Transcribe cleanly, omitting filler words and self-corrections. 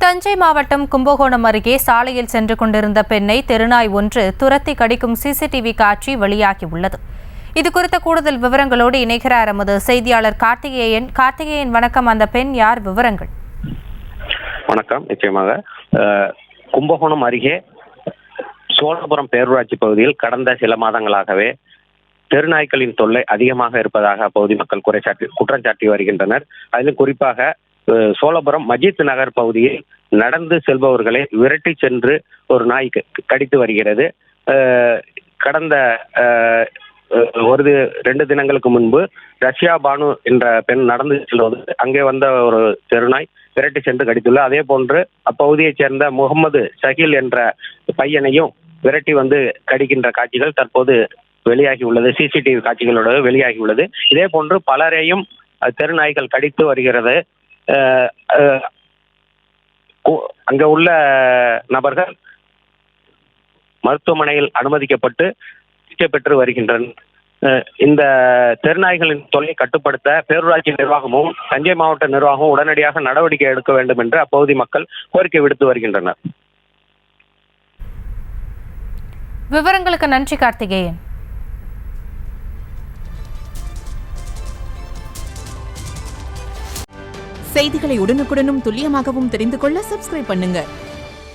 தஞ்சை மாவட்டம் கும்பகோணம் அருகே சாலையில் சென்று கொண்டிருந்த பெண்ணை தெருநாய் ஒன்று துரத்தி கடிக்கும் சிசிடிவி காட்சி வெளியாகியுள்ளது. இதுகுறித்த கூடுதல் விவரங்களோடு இணைகிறார் எமது செய்தியாளர் கார்த்திகேயன். வணக்கம். அந்த பெண் யார்? விவரங்கள். வணக்கம். நிச்சயமாக கும்பகோணம் அருகே சோழபுரம் பேரூராட்சி பகுதியில் கடந்த சில மாதங்களாகவே தெருநாய்க்களின் தொல்லை அதிகமாக இருப்பதாக அப்பகுதி மக்கள் குற்றம் சாட்டி வருகின்றனர். அதிலும் குறிப்பாக சோழபுரம் மஜித் நகர் பகுதியில் நடந்து செல்பவர்களை விரட்டி சென்று ஒரு நாய் கடித்து வருகிறது. கடந்த 2 தினங்களுக்கு முன்பு ரஷ்யா பானு என்ற பெண் நடந்து செல்வது அங்கே வந்த ஒரு தெருநாய் விரட்டி சென்று கடித்துள்ளார். அதே போன்று அப்பகுதியைச் சேர்ந்த முகமது ஷகில் என்ற பையனையும் விரட்டி வந்து கடிக்கின்ற காட்சிகள் தற்போது வெளியாகி உள்ளது. சிசிடிவி காட்சிகளோடு வெளியாகி உள்ளது. இதே போன்று பலரையும் தெருநாய்கள் கடித்து வருகிறது. அங்க உள்ள நபர்கள் மருத்துவமனையில் அனுமதிக்கப்பட்டு சிகிச்சை பெற்று வருகின்றனர். இந்த தெருநாய்களின் தொல்லை கட்டுப்படுத்த பேரூராட்சி நிர்வாகமும் தஞ்சை மாவட்ட நிர்வாகமும் உடனடியாக நடவடிக்கை எடுக்க வேண்டும் என்று அப்பகுதி மக்கள் கோரிக்கை விடுத்து வருகின்றனர். விவரங்களுக்கு நன்றி கார்த்திகேயன். செய்திகளை உடனுக்குடனும் துல்லியமாகவும் தெரிந்து கொள்ள சப்ஸ்கிரைப் பண்ணுங்க.